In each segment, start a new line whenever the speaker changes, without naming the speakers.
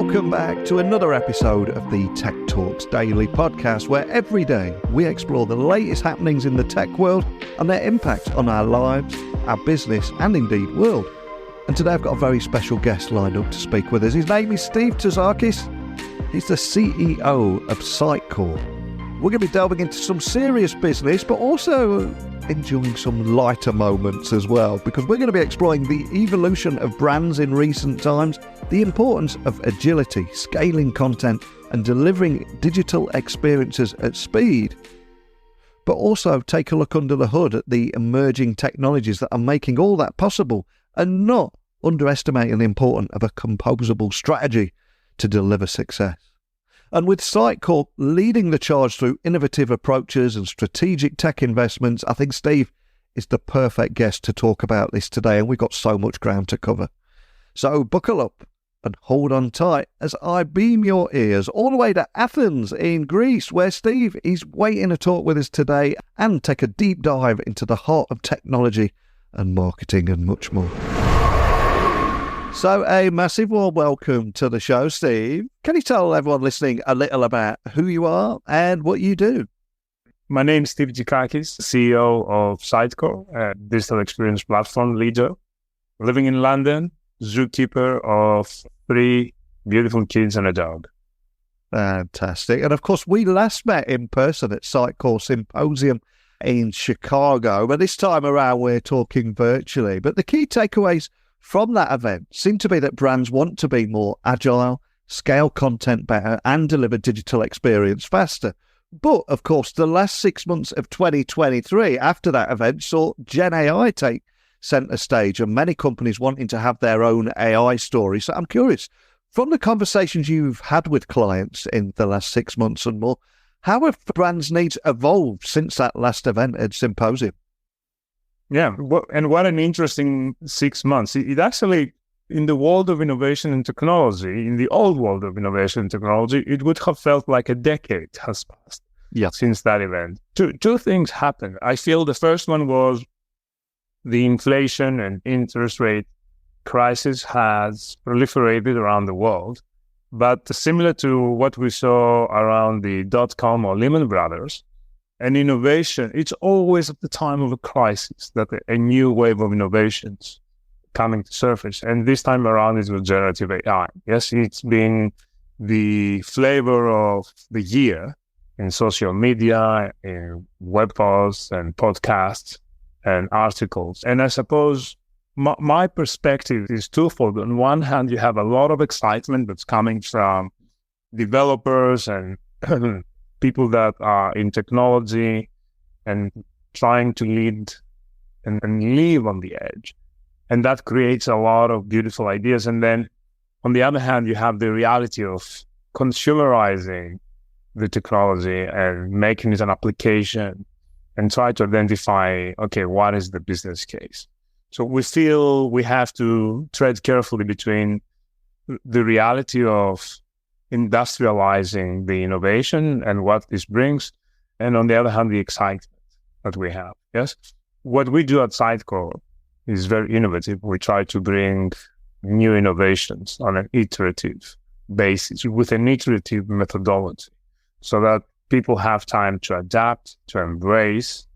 welcome back to another episode of the Tech Talks Daily podcast, where every day we explore the latest happenings in the tech world and their impact on our lives, our business, and indeed world. And today I've got a very special guest lined up to speak with us. His name is Steve Tzikakis. He's the CEO of Sitecore. We're going to be delving into some serious business, but also enjoying some lighter moments as well, because we're going to be exploring the evolution of brands in recent times, the importance of agility, scaling content, and delivering digital experiences at speed. But also take a look under the hood at the emerging technologies that are making all that possible, and not underestimating the importance of a composable strategy to deliver success. And with Sitecore leading the charge through innovative approaches and strategic tech investments, I think Steve is the perfect guest to talk about this today, and we've got so much ground to cover. So buckle up and hold on tight as I beam your ears all the way to Athens in Greece, where Steve is waiting to talk with us today and take a deep dive into the heart of technology and marketing and much more. So a massive warm welcome to the show, Steve. Can you tell everyone listening a little about who you are and what you do?
My name is Steve Tzikakis, CEO of Sitecore, a digital experience platform leader, living in London, zookeeper of 3 beautiful kids and a dog.
Fantastic. And of course, we last met in person at Sitecore Symposium in Chicago, but this time around we're talking virtually. But the key takeaways from that event seem to be that brands want to be more agile, scale content better, and deliver digital experience faster. But, of course, the last 6 months of 2023 after that event saw Gen AI take centre stage and many companies wanting to have their own AI story. So I'm curious, from the conversations you've had with clients in the last 6 months and more, how have brands' needs evolved since that last event at Symposium?
Yeah, and what an interesting 6 months. It actually, in the world of innovation and technology, in the old world of innovation and technology, it would have felt like a decade has passed since that event. Two things happened. I feel the first one was the inflation and interest rate crisis has proliferated around the world. But similar to what we saw around the dot-com or Lehman Brothers, and innovation, it's always at the time of a crisis that a new wave of innovations coming to surface. And this time around is with generative AI. Yes, it's been the flavor of the year in social media, in web posts and podcasts and articles. And I suppose my perspective is twofold. On one hand, you have a lot of excitement that's coming from developers and people that are in technology and trying to lead and live on the edge. And that creates a lot of beautiful ideas. And then on the other hand, you have the reality of consumerizing the technology and making it an application and try to identify, okay, what is the business case? So we feel we have to tread carefully between the reality of industrializing the innovation and what this brings, and on the other hand, the excitement that we have. Yes, what we do at Sitecore is very innovative. We try to bring new innovations on an iterative basis with an iterative methodology, so that people have time to adapt, to embrace,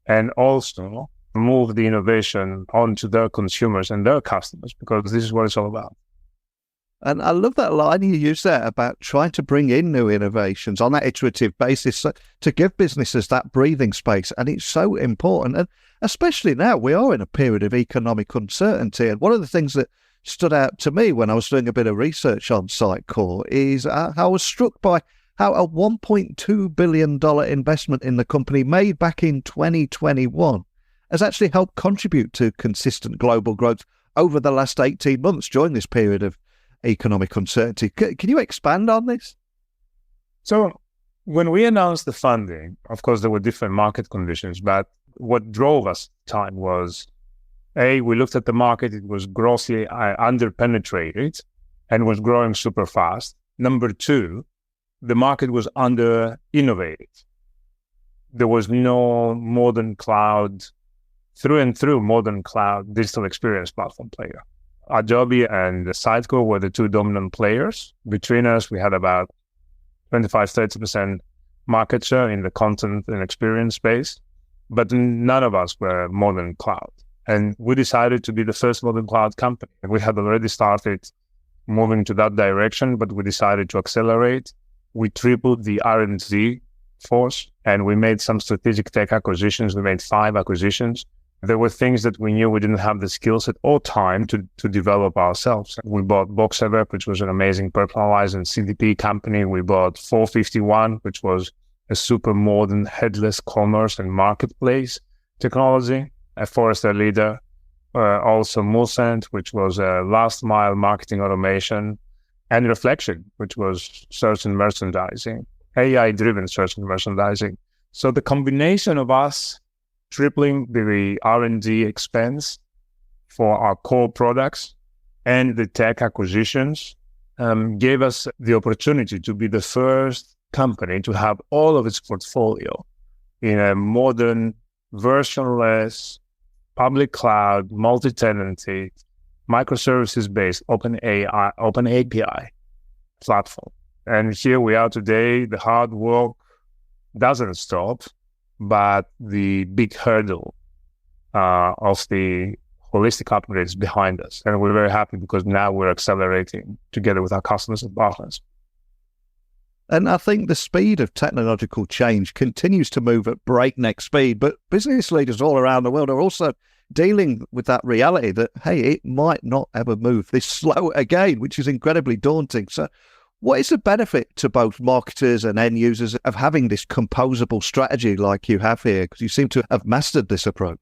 and also move the innovation onto their consumers and their customers, because this is what it's all about.
And I love that line you used there about trying to bring in new innovations on that iterative basis to give businesses that breathing space. And it's so important. And especially now, we are in a period of economic uncertainty. And one of the things that stood out to me when I was doing a bit of research on Sitecore is how I was struck by how a $1.2 billion investment in the company made back in 2021 has actually helped contribute to consistent global growth over the last 18 months during this period of economic uncertainty. Can you expand on this?
So when we announced the funding, of course, there were different market conditions, but what drove us time was, A, we looked at the market, it was grossly under-penetrated and was growing super fast. Number two, the market was under-innovated. There was no modern cloud, through and through modern cloud digital experience platform player Adobe and Sitecore were the two dominant players. Between us, we had about 25-30% market share in the content and experience space, but none of us were modern cloud. And we decided to be the first modern cloud company. We had already started moving to that direction, but we decided to accelerate. We tripled the R&D force, and we made some strategic tech acquisitions. We made 5 acquisitions. There were things that we knew we didn't have the skills at all time to develop ourselves. We bought Boxever, which was an amazing personalized and CDP company. We bought 451, which was a super modern headless commerce and marketplace technology, a Forrester leader. Also Mulcent, which was a last mile marketing automation, and Reflection, which was search and merchandising, AI-driven search and merchandising. So the combination of us tripling the R&D expense for our core products and the tech acquisitions gave us the opportunity to be the first company to have all of its portfolio in a modern, versionless, public cloud, multi-tenancy, microservices-based open API platform. And here we are today. The hard work doesn't stop, but the big hurdle of the holistic upgrade is behind us. And we're very happy because now we're accelerating together with our customers and partners.
And I think the speed of technological change continues to move at breakneck speed, but business leaders all around the world are also dealing with that reality that, hey, it might not ever move this slow again, which is incredibly daunting. So what is the benefit to both marketers and end users of having this composable strategy like you have here? Because you seem to have mastered this approach.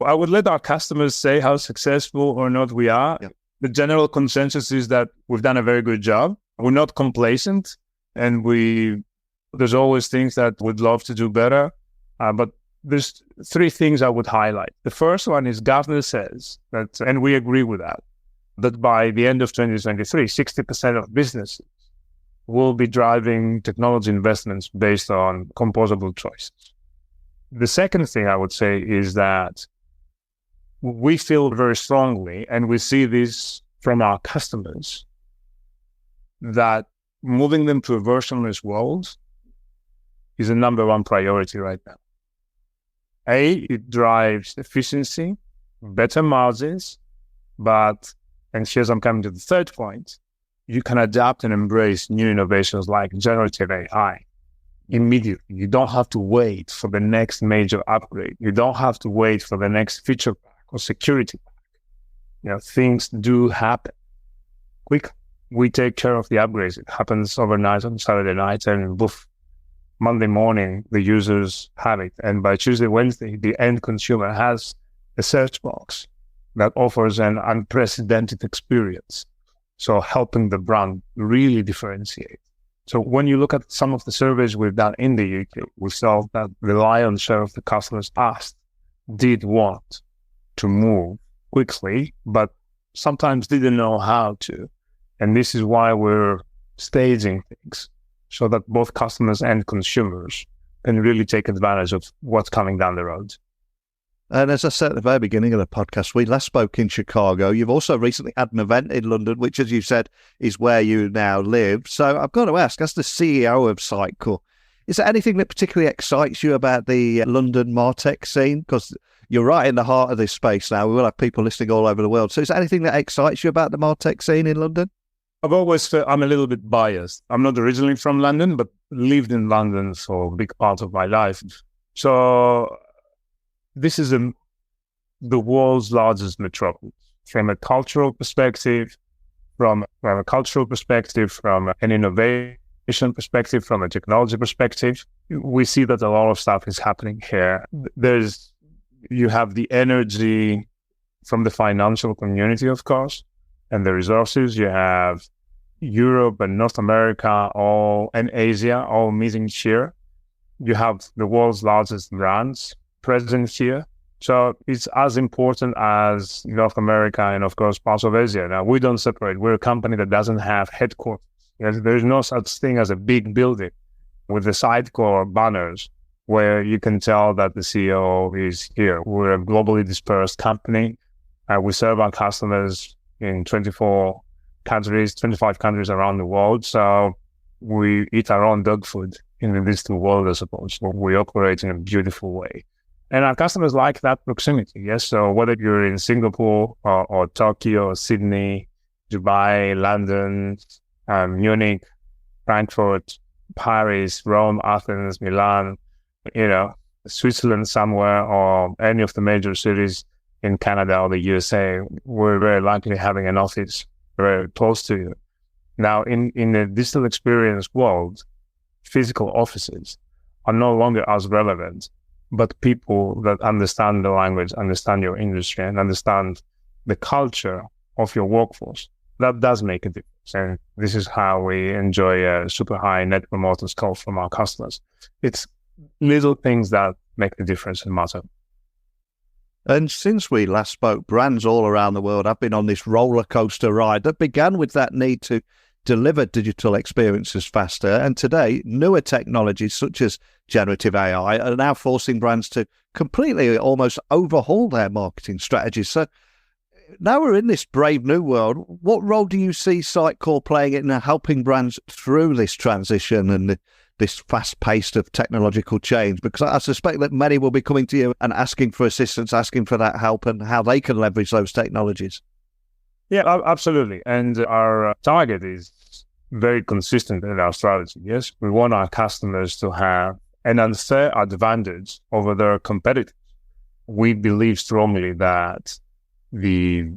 I would let our customers say how successful or not we are. Yeah. The general consensus is that we've done a very good job. We're not complacent, and there's always things that we'd love to do better. But there's 3 things I would highlight. The first one is Gartner says that, and we agree with that by the end of 2023, 60% of businesses will be driving technology investments based on composable choices. The second thing I would say is that we feel very strongly, and we see this from our customers, that moving them to a versionless world is a number 1 priority right now. It drives efficiency, better margins, but, and here's I'm coming to the third point, you can adapt and embrace new innovations like generative AI immediately. You don't have to wait for the next major upgrade. You don't have to wait for the next feature pack or security pack. Things do happen quick. We take care of the upgrades. It happens overnight on Saturday night, and boof, Monday morning, the users have it. And by Tuesday, Wednesday, the end consumer has a search box that offers an unprecedented experience. So helping the brand really differentiate. So when you look at some of the surveys we've done in the UK, we saw that the lion's share of the customers asked did want to move quickly, but sometimes didn't know how to. And this is why we're staging things so that both customers and consumers can really take advantage of what's coming down the road.
And as I said at the very beginning of the podcast, we last spoke in Chicago. You've also recently had an event in London, which, as you said, is where you now live. So I've got to ask, as the CEO of Sitecore, is there anything that particularly excites you about the London MarTech scene? Because you're right in the heart of this space now. We will have people listening all over the world. So is there anything that excites you about the MarTech scene in London?
I've always felt I'm a little bit biased. I'm not originally from London, but lived in London for a big part of my life. So this is the world's largest metropolis. From a cultural perspective, from an innovation perspective, from a technology perspective, we see that a lot of stuff is happening here. You have the energy from the financial community, of course, and the resources. You have Europe and North America and Asia all meeting here. You have the world's largest brands present here. So it's as important as North America and, of course, parts of Asia. Now, we don't separate. We're a company that doesn't have headquarters. There's no such thing as a big building with the Sitecore banners where you can tell that the CEO is here. We're a globally dispersed company. We serve our customers in 24 countries, 25 countries around the world. So we eat our own dog food in the digital world, I suppose. We operate in a beautiful way. And our customers like that proximity, yes? So whether you're in Singapore or Tokyo, or Sydney, Dubai, London, Munich, Frankfurt, Paris, Rome, Athens, Milan, Switzerland somewhere, or any of the major cities in Canada or the USA, we're very likely having an office very close to you. Now, in the digital experience world, physical offices are no longer as relevant, but people that understand the language, understand your industry, and understand the culture of your workforce, that does make a difference. And this is how we enjoy a super high net promoter score from our customers. It's little things that make the difference and matter.
And since we last spoke, brands all around the world have been on this roller coaster ride that began with that need to deliver digital experiences faster. And today, newer technologies such as generative AI are now forcing brands to completely almost overhaul their marketing strategies. So now we're in this brave new world. What role do you see Sitecore playing in helping brands through this transition and this fast-paced of technological change? Because I suspect that many will be coming to you and asking for assistance, asking for that help and how they can leverage those technologies.
Yeah, absolutely. And our target is very consistent in our strategy. Yes, we want our customers to have an unfair advantage over their competitors. We believe strongly that the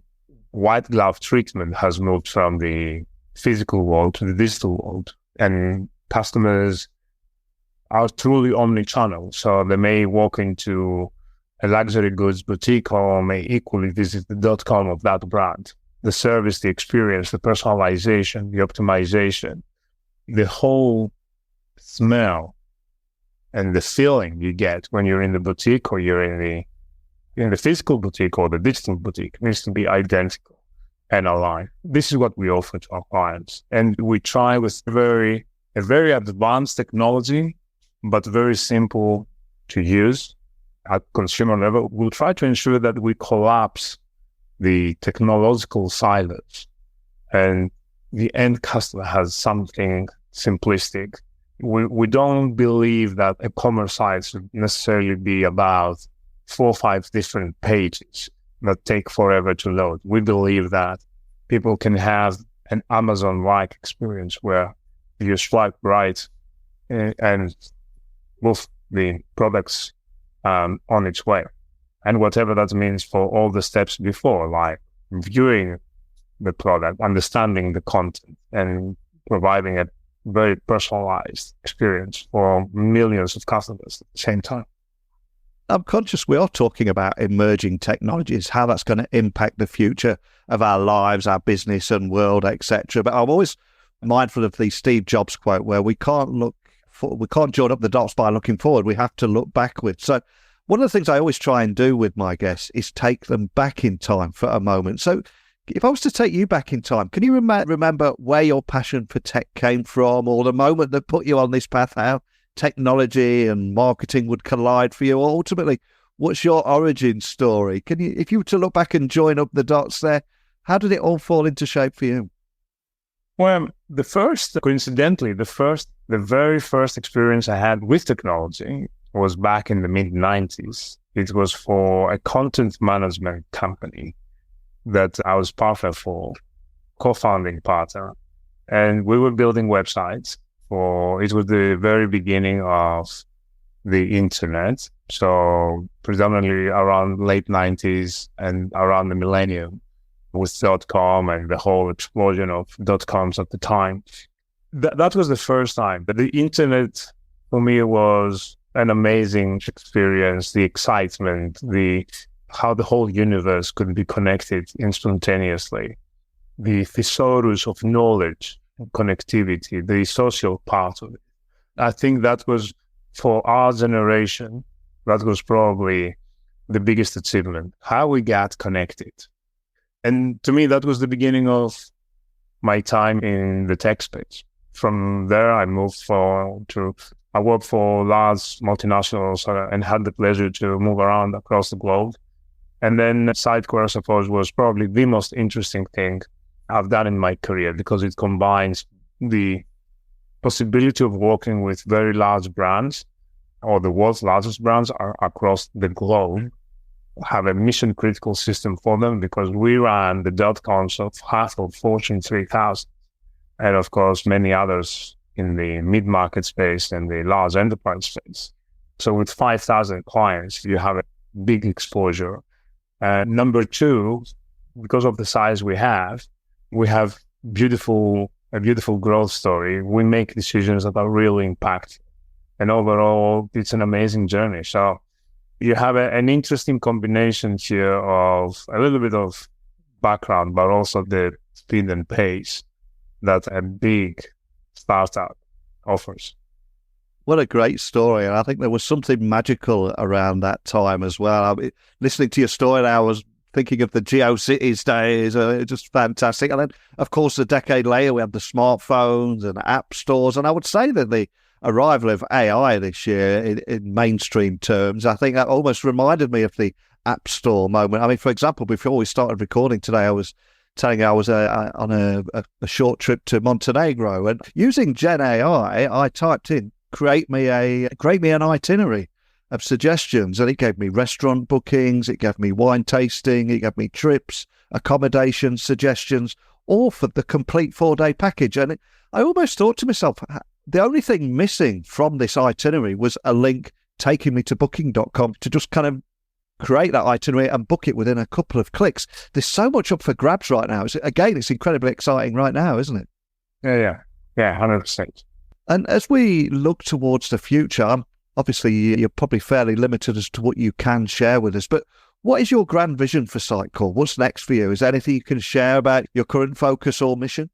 white glove treatment has moved from the physical world to the digital world, and customers are truly omni-channel. So they may walk into a luxury goods boutique or may equally visit the .com of that brand. The service, the experience, the personalization, the optimization, the whole smell and the feeling you get when you're in the boutique or you're in the physical boutique or the digital boutique needs to be identical and aligned. This is what we offer to our clients. And we try with a very advanced technology, but very simple to use at consumer level. We'll try to ensure that we collapse the technological silos and the end customer has something simplistic. We don't believe that a commerce site should necessarily be about 4 or 5 different pages that take forever to load. We believe that people can have an Amazon-like experience where you swipe right and move the products on its way. And whatever that means for all the steps before, like viewing the product, understanding the content, and providing a very personalized experience for millions of customers at the same time.
I'm conscious we are talking about emerging technologies, how that's going to impact the future of our lives, our business and world, etc. But I'm always mindful of the Steve Jobs quote where we can't join up the dots by looking forward. We have to look backwards. So one of the things I always try and do with my guests is take them back in time for a moment. So if I was to take you back in time, can you remember where your passion for tech came from, or the moment that put you on this path, how technology and marketing would collide for you? Or ultimately, what's your origin story? Can you, if you were to look back and join up the dots there, how did it all fall into shape for you?
Well, the very first experience I had with technology was back in the mid-90s. It was for a content management company that I was partner for, co-founding partner. And we were building websites it was the very beginning of the internet. So predominantly around late 90s and around the millennium with .com and the whole explosion of .coms at the time. That was the first time. But the internet for me was an amazing experience, the excitement, how the whole universe could be connected instantaneously, the thesaurus of knowledge and connectivity, the social part of it. I think that was, for our generation, that was probably the biggest achievement, how we got connected. And to me, that was the beginning of my time in the tech space. From there, I I worked for large multinationals and had the pleasure to move around across the globe And then Sitecore, I suppose, was probably the most interesting thing I've done in my career because it combines the possibility of working with very large brands or the world's largest brands are across the globe, have a mission critical system for them because we ran the .coms of half of Fortune 3000 and of course many others in the mid-market space and the large enterprise space. So with 5,000 clients, you have a big exposure. Number two, because of the size we have a beautiful growth story. We make decisions that are really impactful. And overall, it's an amazing journey. So you have an interesting combination here of a little bit of background, but also the speed and pace that a big startup offers.
What a great story. And I think there was something magical around that time as well. I mean, listening to your story now, I was thinking of the GeoCities days, just fantastic. And then, of course, a decade later, we had the smartphones and app stores. And I would say that the arrival of AI this year in mainstream terms, I think that almost reminded me of the App Store moment. I mean, for example, before we started recording today, I was telling you I was on a short trip to Montenegro, and using Gen AI, I typed in, create me an itinerary of suggestions, and it gave me restaurant bookings, it gave me wine tasting, it gave me trips, accommodation suggestions, all for the complete 4-day package. And I almost thought to myself, the only thing missing from this itinerary was a link taking me to booking.com to just kind of create that itinerary and book it within a couple of clicks. There's so much up for grabs right now. It's incredibly exciting right now, isn't it?
Yeah, 100%.
And as we look towards the future, obviously you're probably fairly limited as to what you can share with us, but what is your grand vision for Sitecore? What's next for you? Is there anything you can share about your current focus or mission?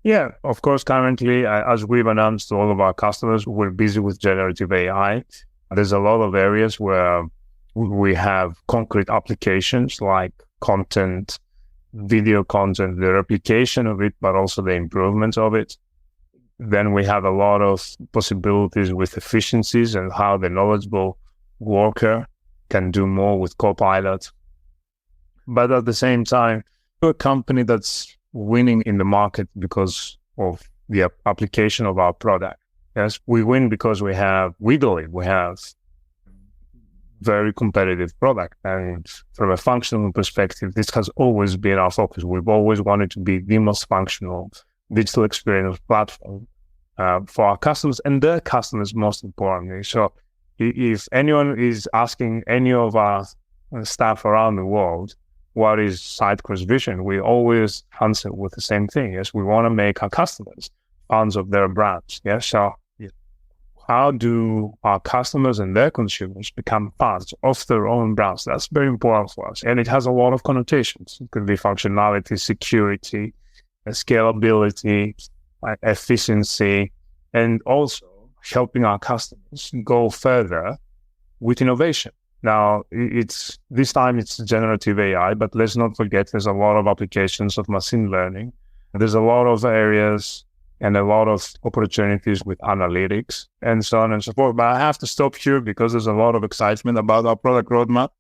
Yeah, of course, currently, as we've announced to all of our customers, we're busy with generative AI. There's a lot of areas where we have concrete applications like content, video content, the replication of it, but also the improvement of it. Then we have a lot of possibilities with efficiencies and how the knowledgeable worker can do more with Copilot. But at the same time, we're a company that's winning in the market because of the application of our product. Yes, we win because we have very competitive product. And from a functional perspective, this has always been our focus. We've always wanted to be the most functional digital experience platform for our customers and their customers, most importantly. So if anyone is asking any of our staff around the world, what is Sitecore's vision? We always answer with the same thing. Yes, we want to make our customers fans of their brands. Yes, so how do our customers and their consumers become fans of their own brands? That's very important for us. And it has a lot of connotations. It could be functionality, security, scalability, efficiency, and also helping our customers go further with innovation. Now, this time it's generative AI, but let's not forget there's a lot of applications of machine learning. There's a lot of areas and a lot of opportunities with analytics and so on and so forth. But I have to stop here because there's a lot of excitement about our product roadmap.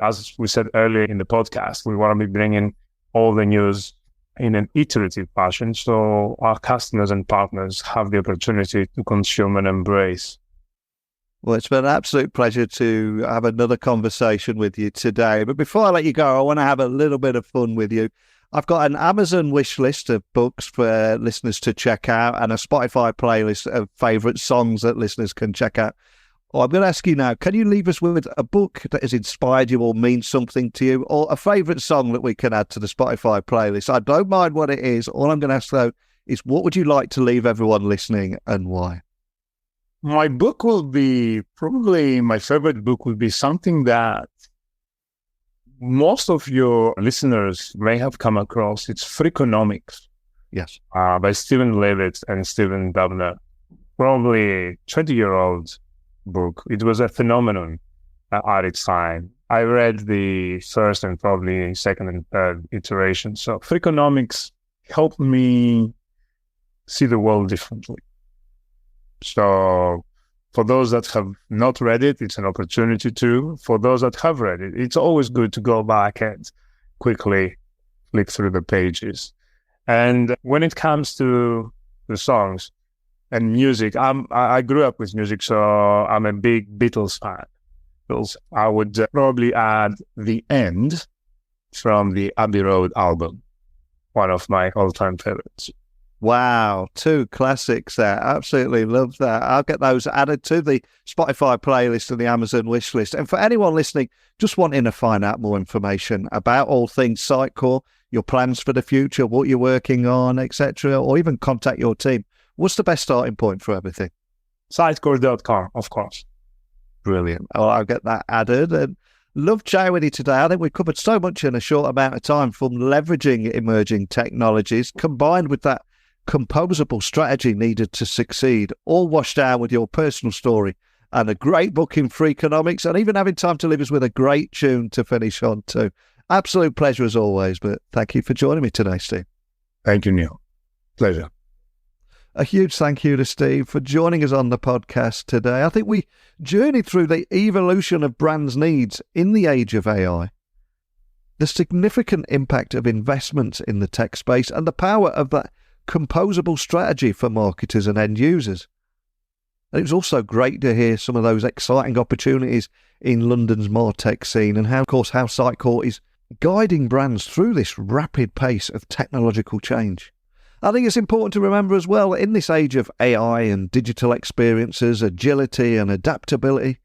As we said earlier in the podcast, we want to be bringing all the news in an iterative fashion so our customers and partners have the opportunity to consume and embrace.
Well, it's been an absolute pleasure to have another conversation with you today. But before I let you go, I want to have a little bit of fun with you. I've got an Amazon wish list of books for listeners to check out and a Spotify playlist of favourite songs that listeners can check out. Well, I'm going to ask you now, can you leave us with a book that has inspired you or means something to you, or a favourite song that we can add to the Spotify playlist? I don't mind what it is. All I'm going to ask, though, is what would you like to leave everyone listening and why?
My book will be, probably my favorite book will be something that most of your listeners may have come across. It's Freakonomics.
Yes.
By Stephen Levitt and Stephen Dubner. Probably 20-year-old book. It was a phenomenon at its time. I read the first and probably second and third iteration. So Freakonomics helped me see the world differently. So For those that have not read it, it's an opportunity to. For those that have read it, it's always good to go back and quickly flick through the pages. And when it comes to the songs and music, I grew up with music, so I'm a big Beatles fan. I would probably add The End from the Abbey Road album, one of my all-time favorites.
Wow, 2 classics there. Absolutely love that. I'll get those added to the Spotify playlist and the Amazon wishlist. And for anyone listening, just wanting to find out more information about all things Sitecore, your plans for the future, what you're working on, etc., or even contact your team, what's the best starting point for everything?
Sitecore.com, of course.
Brilliant. Oh, I'll get that added. And love chatting with you today. I think we've covered so much in a short amount of time, from leveraging emerging technologies combined with that composable strategy needed to succeed, all washed down with your personal story and a great book in Freakonomics, and even having time to leave us with a great tune to finish on too. Absolute pleasure as always, but thank you for joining me today, Steve.
Thank you, Neil. Pleasure.
A huge thank you to Steve for joining us on the podcast today. I think we journeyed through the evolution of brands' needs in the age of AI, the significant impact of investments in the tech space, and the power of that composable strategy for marketers and end users. And it was also great to hear some of those exciting opportunities in London's MarTech scene, and how, of course, how Sitecore is guiding brands through this rapid pace of technological change. I think it's important to remember as well, in this age of AI and digital experiences, agility and adaptability,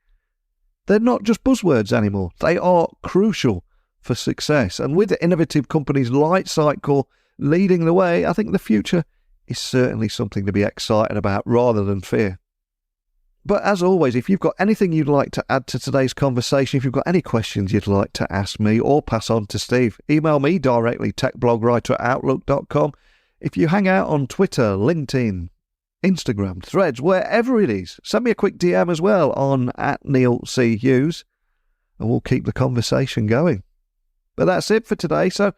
they're not just buzzwords anymore. They are crucial for success. And with innovative companies like Sitecore leading the way, I think the future is certainly something to be excited about rather than fear. But as always, if you've got anything you'd like to add to today's conversation, if you've got any questions you'd like to ask me or pass on to Steve, email me directly, techblogwriter@outlook.com. If you hang out on Twitter, LinkedIn, Instagram, Threads, wherever it is, send me a quick DM as well on @NeilCHughes, and we'll keep the conversation going. But that's it for today. So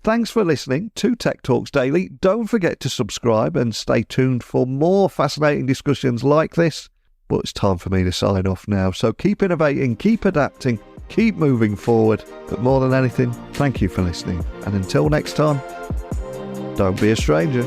thanks for listening to Tech Talks Daily. Don't forget to subscribe and stay tuned for more fascinating discussions like this. But it's time for me to sign off now. So keep innovating, keep adapting, keep moving forward. But more than anything, thank you for listening. And until next time, don't be a stranger.